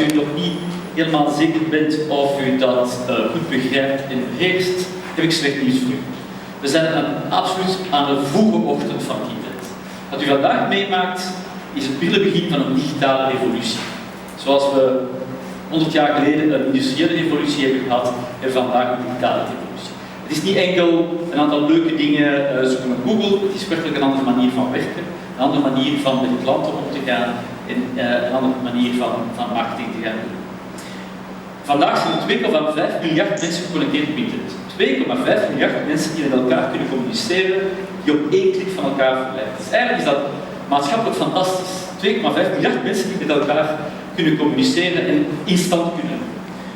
u nog niet helemaal zeker bent of u dat goed begrijpt en beheerst, heb ik slecht nieuws voor u. We zijn absoluut aan de vroege ochtend van het internet. Wat u vandaag meemaakt, is het prille begin van een digitale revolutie. Zoals we 100 jaar geleden een industriële revolutie hebben gehad, hebben we vandaag een digitale revolutie. Het is niet enkel een aantal leuke dingen zoeken met Google, het is werkelijk een andere manier van werken, een andere manier van met klanten om te gaan en een andere manier van marketing te gaan doen. Vandaag zijn er 2,5 miljard mensen geconnecteerd op internet. 2,5 miljard mensen die met elkaar kunnen communiceren, die op één klik van elkaar verleiden. Dus eigenlijk is dat maatschappelijk fantastisch. 2,5 miljard mensen die met elkaar kunnen communiceren en instant kunnen.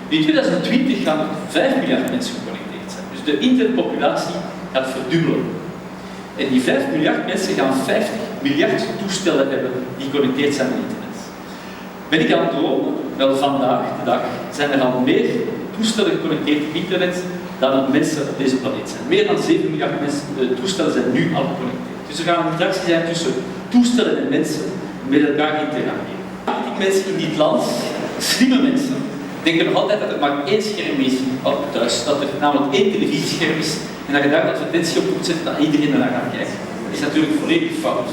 In 2020 gaan er 5 miljard mensen geconnecteerd zijn. Dus de internetpopulatie gaat verdubbelen. En die 5 miljard mensen gaan 50 miljard toestellen hebben die geconnecteerd zijn met internet. Ben ik aan het dromen? Wel, vandaag de dag zijn er al meer toestellen geconnecteerd op internet dan er mensen op deze planeet zijn. Meer dan 7 miljard toestellen zijn nu al geconnecteerd. Dus er gaat een interactie zijn tussen toestellen en mensen met elkaar interageren. Mensen in dit land, slimme mensen, denken nog altijd dat er maar één scherm is thuis, dat er namelijk één televisiescherm is en dat je daar een advertentie op moet zetten dat iedereen ernaar gaat kijken. Dat is natuurlijk volledig fout.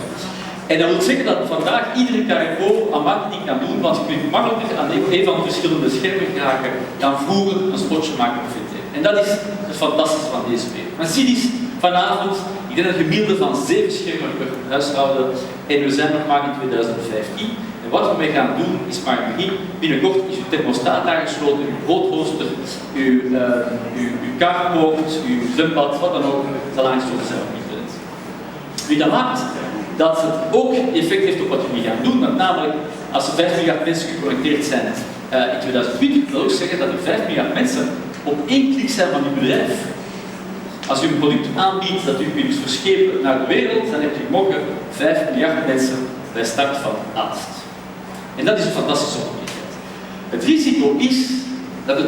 En dat wil zeggen dat vandaag iedere KFO aan marketing kan doen, want je kunt makkelijker aan een van de verschillende schermen geraken dan vroeger een spotje maken op VT. En dat is het fantastische van deze wereld. Maar zie eens, vanavond, ik denk dat een gemiddelde van 7 schermen per huishouden en we zijn nog maar in 2015. En wat we mee gaan doen is maar het begin. Binnenkort is uw thermostaat aangesloten, uw broodrooster, uw carport, uw zwembad, wat dan ook, zal aangesloten zijn op internet. Nu, dat maakt dat het ook effect heeft op wat jullie gaan doen, want namelijk als er 5 miljard mensen geconnecteerd zijn in 2020, wil ook zeggen dat er 5 miljard mensen op één klik zijn van uw bedrijf. Als u een product aanbiedt dat u kunt verschepen naar de wereld, dan hebt u morgen 5 miljard mensen bij start van aanst. En dat is een fantastische mogelijkheid. Het risico is dat de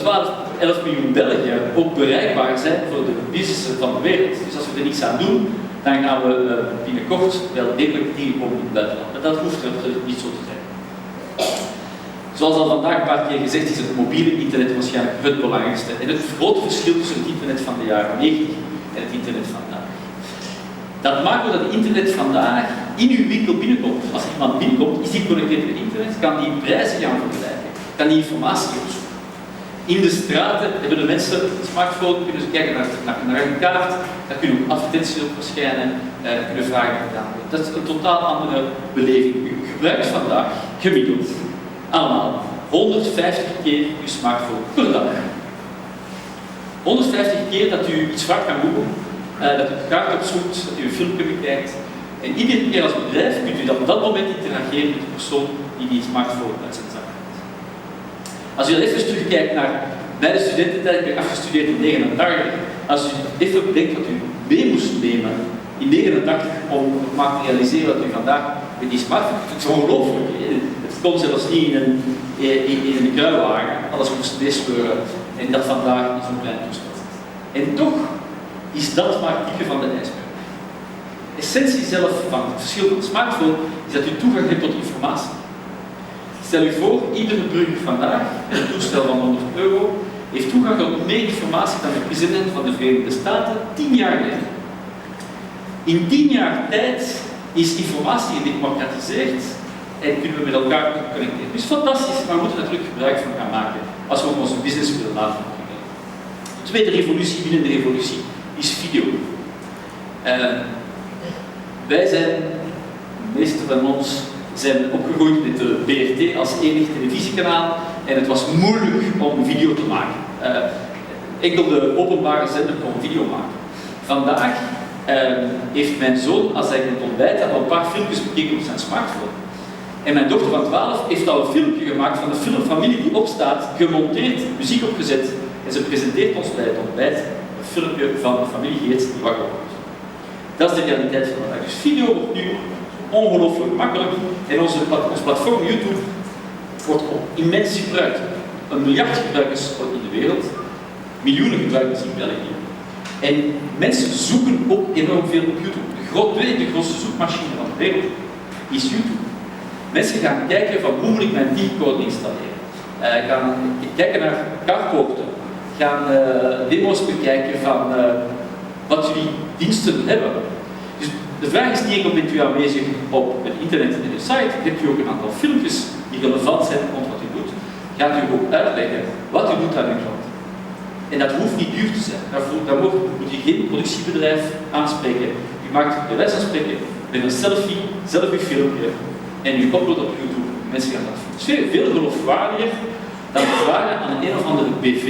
11 miljoen Belgen ook bereikbaar zijn voor de businessen van de wereld. Dus als we er niets aan doen, dan gaan we binnenkort wel degelijk tegenkomen in het buitenland. Maar dat hoeft natuurlijk niet zo te zijn. Zoals al vandaag een paar keer gezegd is het mobiele internet waarschijnlijk het belangrijkste. En het grote verschil tussen het internet van de jaren 90 en het internet vandaag. Dat maakt ook dat het internet vandaag in uw winkel binnenkomt. Als iemand binnenkomt, is die geconnecteerd met internet, kan die prijzen gaan vergelijken, kan die informatie opzoeken. In de straten hebben de mensen een smartphone, kunnen ze kijken naar een kaart, daar kunnen ook advertenties op verschijnen, kunnen vragen gedaan worden. Dat is een totaal andere beleving. U gebruikt vandaag gemiddeld allemaal 150 keer uw smartphone per dag. 150 keer dat u iets vraagt aan Google, dat u de kaart opzoekt, dat u een filmpje bekijkt. En iedere keer als bedrijf kunt u op dat moment interageren met de persoon die die smartphone uit zijn zak heeft. Als u even terugkijkt naar bij de studententijd, ik ben afgestudeerd in 89. Als u even bedenkt wat u mee moest nemen in 89 om te materialiseren wat u vandaag met die smartphone, het is ongelooflijk. Het kon zelfs niet in een kruiwagen, alles moest meesleuren en dat vandaag in zo'n klein toestel. En toch is dat maar het tipje van de ijsberg. De essentie zelf van het verschil van de smartphone is dat u toegang hebt tot informatie. Stel u voor, iedere burger vandaag, met een toestel van 100 euro, heeft toegang tot meer informatie dan de president van de Verenigde Staten 10 jaar geleden. In 10 jaar tijd is informatie gedemocratiseerd en kunnen we met elkaar connecteren. Dus fantastisch, maar we moeten er natuurlijk gebruik van gaan maken als we onze business willen laten ontwikkelen. De tweede revolutie binnen de revolutie is video. Wij zijn, de meeste van ons, zijn opgegroeid met de BRT als enig televisiekanaal en het was moeilijk om video te maken. Enkel de openbare zender kon video maken. Vandaag heeft mijn zoon, als hij het ontbijt, al een paar filmpjes bekeken op zijn smartphone. En mijn dochter van 12 heeft al een filmpje gemaakt van de filmfamilie die opstaat, gemonteerd, muziek opgezet en ze presenteert ons bij het ontbijt een filmpje van de familie Geerts die wakker wordt. Dat is de realiteit van vandaag. Dus video wordt nu ongelooflijk makkelijk en ons platform YouTube wordt immens gebruikt. 1 miljard gebruikers in de wereld, miljoenen gebruikers in België. En mensen zoeken ook enorm veel op YouTube. De grootste zoekmachine van de wereld is YouTube. Mensen gaan kijken van hoe moet ik mijn T-code installeren? gaan kijken naar carporten, gaan demo's bekijken van wat jullie diensten hebben. Dus de vraag is niet enkel bent u aanwezig op het internet en de site, hebt u ook een aantal filmpjes die relevant zijn rond wat u doet, gaat u ook uitleggen wat u doet aan uw klant. En dat hoeft niet duur te zijn. Daarvoor moet je geen productiebedrijf aanspreken. U maakt bij wijze van spreken met een selfie filmpje en u uploadt op YouTube. Mensen gaan dat vinden. Het is veel geloofwaardiger dan te vragen aan een of andere BV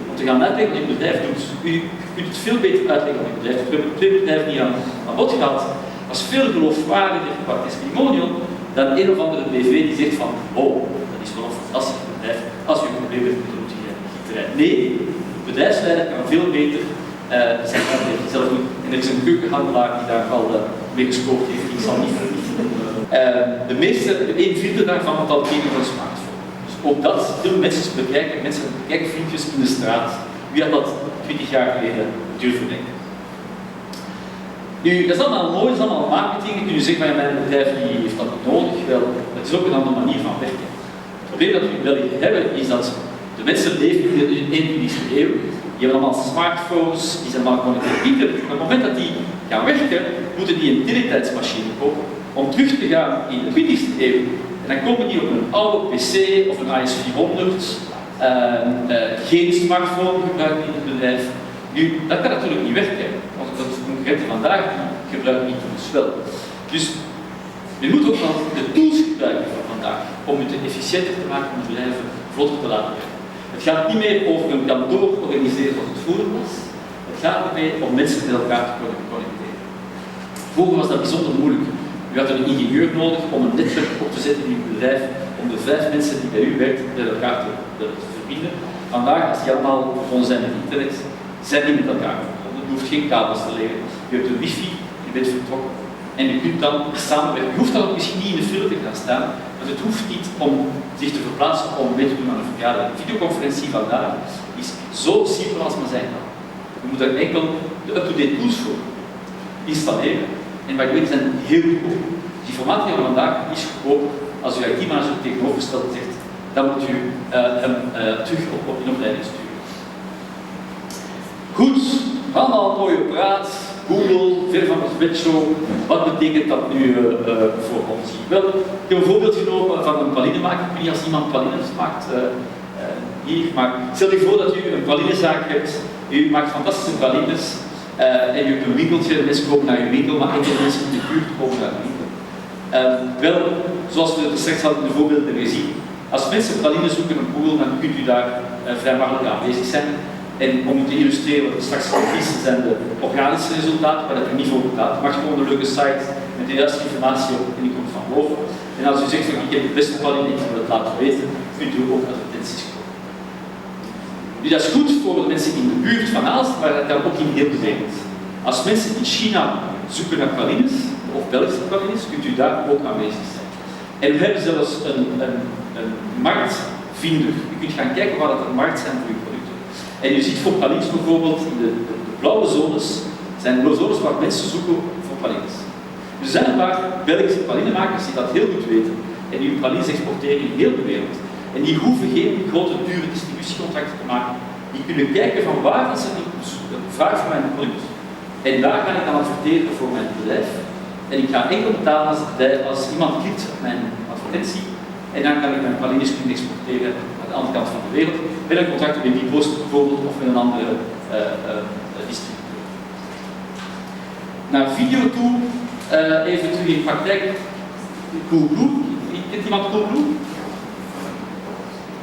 om te gaan uitleggen wat uw bedrijf doet. U kunt het veel beter uitleggen wat uw bedrijf doet. We hebben 2 bedrijven hier aan bod gehad. Dat is veel geloofwaardiger qua testimonial dan een of andere BV die zegt van oh, dat is wel een fantastisch bedrijf als u een probleem hebt met de routiegieterij. Nee, de bedrijfsleider kan veel beter zijn uitleg zelf doen. En er is een keukenhandelaar die daar al mee gescoord heeft, ik zal niet verlichten. De meeste, de 1/4 daarvan had al tegen van smartphone. Dus ook dat, veel mensen bekijken filmpjes in de straat. Wie had dat 20 jaar geleden durven denken? Nu, dat is allemaal mooi, dat is allemaal marketing. Je kunt zeggen van ja, mijn bedrijf die heeft dat niet nodig. Wel, het is ook een andere manier van werken. Het probleem dat we in België hebben is dat de mensen leven in de 21e eeuw. Die hebben allemaal smartphones, die zijn allemaal gewoon in internet. Maar op het moment dat die gaan werken, moeten die een teletijdsmachine kopen om terug te gaan in de 20e eeuw. En dan komen die op een oude PC of een AS400, geen smartphone gebruiken in het bedrijf. Nu, dat kan natuurlijk niet werken, want dat is concurrenten vandaag die gebruiken die tools wel. Dus je moet ook wel de tools gebruiken van vandaag om het efficiënter te maken om bedrijven vlotter te laten werken. Het gaat niet meer over een kantoor organiseren zoals het vroeger was. Het gaat er meer om mensen met elkaar te kunnen connecteren. Vroeger was dat bijzonder moeilijk. U had een ingenieur nodig om een netwerk op te zetten in uw bedrijf, om de 5 mensen die bij u werken met elkaar te verbinden. Vandaag, als die allemaal verbonden zijn met internet, zijn die met elkaar verbonden. Je hoeft geen kabels te leggen. Je hebt een wifi, je bent vertrokken. En je kunt dan samenwerken. Je hoeft dan ook misschien niet in de file te gaan staan, maar het hoeft niet om zich te verplaatsen om mee te doen aan een vergadering. De videoconferentie vandaag is zo simpel als maar zijn kan. Je moet er enkel de up-to-date tools voor installeren. En by the way, die zijn heel goedkoop. Die informatie van vandaag is goedkoop. Als u IT-manager tegenovergesteld zegt, dan moet u hem terug op in opleiding sturen. Goed, allemaal mooie praat. Google, ver van het bedshow. Wat betekent dat nu voor ons? Wel, ik heb een voorbeeld genomen van een pralinemaker. Ik weet niet als iemand pralines maakt hier, maar stel je voor dat u een pralinezaak hebt. U maakt fantastische pralines en u hebt een winkeltje. De mensen komen naar uw winkel, maar enkele mensen in de buurt komen naar de winkel. Wel, zoals we straks hadden in de voorbeelden gezien, als mensen pralines zoeken op Google, dan kunt u daar vrij makkelijk aanwezig zijn. En om te illustreren wat we straks gaan kiezen zijn de organische resultaten, waar dat u niet voor betaalt. Mag gewoon een leuke site met de juiste informatie op en die komt van boven. En als u zegt van ik heb het beste praline, ik wil het laten weten, kunt u ook advertenties kopen. Nu dat is goed voor de mensen in de buurt van Aalst, maar dat kan ook in heel de wereld. Als mensen in China zoeken naar pralines, of Belgische pralines, kunt u daar ook aanwezig zijn. En we hebben zelfs een marktvinder. U kunt gaan kijken waar dat een markt zijn voor uw producten. En je ziet voor pralines bijvoorbeeld in de blauwe zones, zijn de zones waar mensen zoeken voor pralines. Er zijn een paar Belgische pralinemakers die dat heel goed weten en die hun pralines exporteren in heel de wereld. En die hoeven geen grote dure distributiecontracten te maken. Die kunnen kijken van waar is er een vraag voor mijn product. En daar ga ik dan adverteren voor mijn bedrijf. En ik ga enkel betalen als iemand klikt op mijn advertentie. En dan kan ik mijn pralines kunnen exporteren naar de andere kant van de wereld. Met een contract met die post bijvoorbeeld of met een andere distributeur. Naar video toe, even terug in praktijk. Coolblue, kent iemand Coolblue?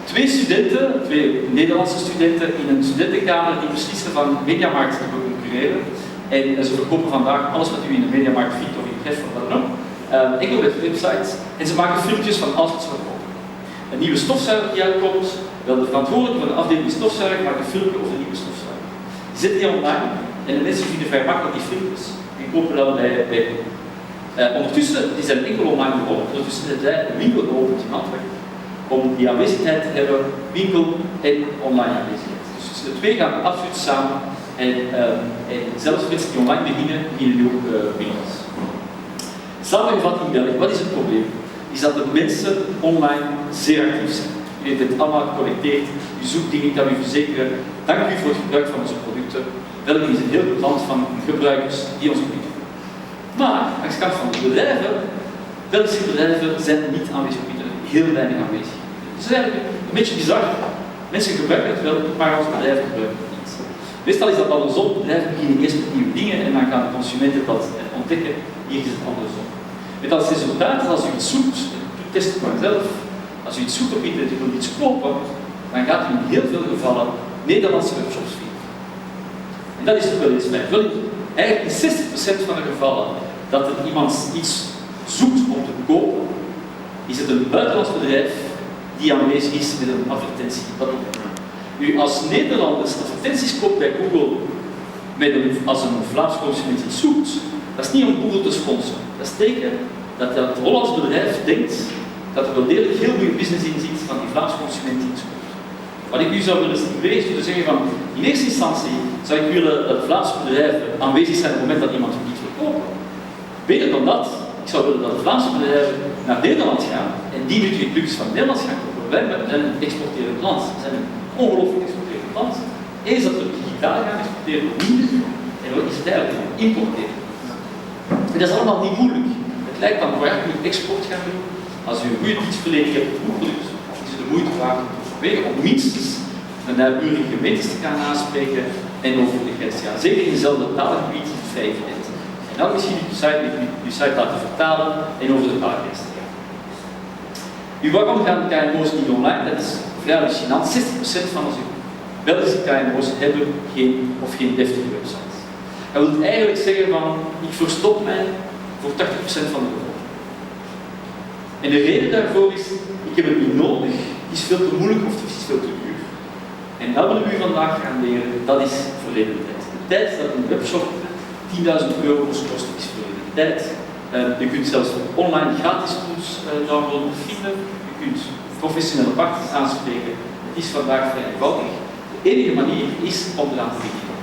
2 studenten, 2 Nederlandse studenten in een studentenkamer die beslissen van Mediamarkt te concurreren. En ze verkopen vandaag alles wat u in de Mediamarkt vindt of in het heft of wat dan ook. Enkel met websites. En ze maken filmpjes van alles wat ze verkopen. Een nieuwe stofzuiger die uitkomt, wel de verantwoordelijke van de afdeling stofzuiger maakt een filmpje over de nieuwe stofzuiger. Die zet die online en de mensen vinden vrij makkelijk die filmpjes en kopen dan bij ondertussen, die zijn enkel online begonnen, ondertussen zijn zij een winkel geopend in Antwerpen om die aanwezigheid te hebben, winkel en online aanwezigheid. Dus de twee gaan absoluut samen en zelfs mensen die online beginnen die ook winkels. Samengevat in België, wat is het probleem? Is dat de mensen online zeer actief zijn. U heeft dit allemaal geconnecteerd. U zoekt dingen, ik kan u verzekeren. Dank u voor het gebruik van onze producten. België is een heel goed land van gebruikers die ons gebruiken. Maar, langs de kant van de bedrijven, Belgische bedrijven zijn niet aanwezig op internet. Heel weinig aanwezig. Het is eigenlijk een beetje bizar. Mensen gebruiken het wel, maar onze bedrijven gebruiken het niet. Meestal is dat andersom. Bedrijven beginnen eerst met nieuwe dingen en dan gaan de consumenten dat ontdekken. Hier is het andersom. Met als resultaat, als u iets zoekt, test het maar zelf. Als u iets zoekt op internet, u wilt iets kopen, dan gaat u in heel veel gevallen Nederlandse webshops vinden. En dat is toch wel eens fijn. Eigenlijk in 60% van de gevallen dat er iemand iets zoekt om te kopen, is het een buitenlands bedrijf die aanwezig is met een advertentie. Nu, als Nederlanders advertenties koopt bij Google als een Vlaams consument iets zoekt, dat is niet om Google te sponsoren. Dat is teken dat het Hollands bedrijf denkt dat er wel degelijk heel goede business in zit van die Vlaams consument iets koopt. Wat ik u zou willen stimuleren is te zeggen van, in eerste instantie zou ik willen dat Vlaamse bedrijven aanwezig zijn op het moment dat iemand iets wil kopen. Beter dan dat, ik zou willen dat Vlaamse bedrijven naar Nederland gaan en die nu de producten van Nederland gaan kopen. Wij zijn een exporterend land. We zijn een ongelooflijk exporterend land. Eens dat we digitaal gaan exporteren, minder. En wat is het eigenlijk? Importeren. En dat is allemaal niet moeilijk. Het lijkt dan waar je moet export gaan doen. Als u een goede dienstverlening hebt, een goed product, is het de moeite waard om te proberen om minstens de naburige gemeentes te gaan aanspreken en over de grens te gaan. Zeker in dezelfde taalgebied, vrij evident. En dan misschien uw site laten vertalen en over de taalgrens te gaan. Nu, waarom gaan KMO's niet online? Dat is vrij hallucinant. 60% van onze Belgische KMO's hebben geen deftige website. Dat wil eigenlijk zeggen van, ik verstop mij voor 80% van de bevolking. En de reden daarvoor is, ik heb het niet nodig, het is veel te moeilijk of het is veel te duur. En dat willen we u vandaag gaan leren, dat is verleden tijd. De tijd dat een webshop 10.000 euro kost, is verleden tijd. Je kunt zelfs online gratis tools downloaden of vinden. Je kunt professionele partners aanspreken. Het is vandaag vrij eenvoudig. De enige manier is om eraan te beginnen.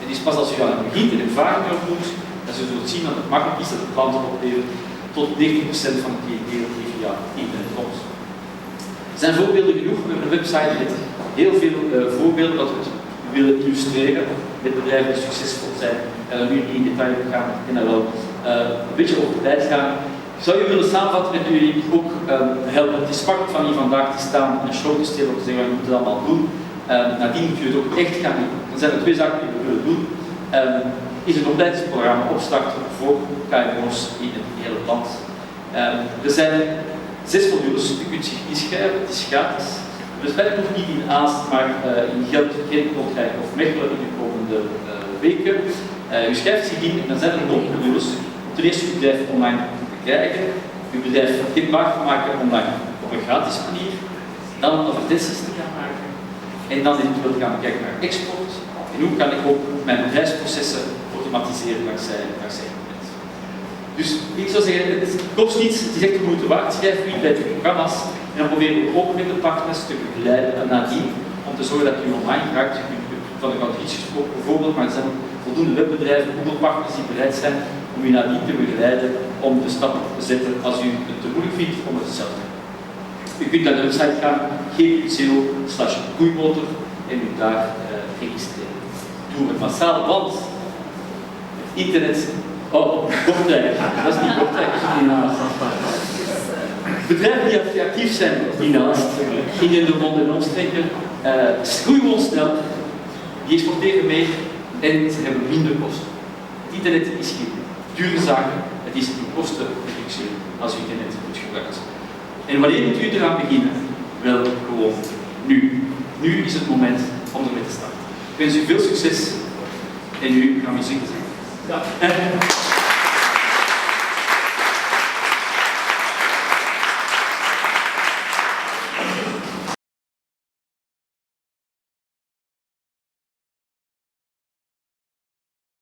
Het is pas als u aan het begin en ervaring opdoet, dat u zult zien dat het makkelijk is dat de klanten opleveren tot 90% van de cliënteel die via internet komt. Er zijn voorbeelden genoeg. We hebben een website met heel veel voorbeelden dat we willen illustreren met bedrijven die succesvol zijn. En daar nu niet in detail op gaan en daar wel een beetje over de tijd gaan. Ik zou je willen samenvatten met jullie ook helpen. Het is makkelijk van hier vandaag te staan en een show te stellen om te zeggen, we moeten het allemaal doen. Nadien moet je het ook echt gaan doen. Dan zijn er twee zaken die we willen doen. Is een opleidingsprogramma opstarten voor KMO's in het hele land. Er zijn 6 modules, je kunt zich inschrijven, het is gratis. Dus ben ik nog niet in Aalst, maar in Gent, Gent, Kortrijk of Mechelen in de komende weken. U schrijft zich in en dan zijn er nog modules. Ten eerste uw bedrijf online te krijgen, uw bedrijf kenbaar te maken online op een gratis manier, dan advertenties te gaan maken en dan eventueel gaan kijken naar export. En hoe kan ik ook mijn bedrijfsprocessen automatiseren dankzij internet. Dus ik zou zeggen, het kost niets, het is echt de moeite waard. Schrijf u in bij de programma's en dan proberen we ook met de partners te begeleiden en nadien om te zorgen dat u online geraakt. Je kunt van de klantrice gesproken bijvoorbeeld, maar er zijn voldoende webbedrijven, Google-partners die bereid zijn om u nadien te begeleiden om de stappen te zetten als u het te moeilijk vindt om het zelf te doen. U kunt naar de website gaan, gco/groeimotor en u daar registreren. Doe het massaal, want het internet. Oh, Kortrijk. Dat is niet Kortrijk, dat is niet Aalst. Bedrijven die actief zijn in Aalst, in de Mond en omstreken, groeien gewoon snel, die exporteren meer en ze hebben minder kosten. Het internet is geen dure zaak, het is een kostenreductie als u internet goed gebruikt. En wanneer moet u eraan beginnen? Wel, gewoon nu. Nu is het moment om ermee te starten. Ik wens u veel succes en u gaan muziek zijn. Ja.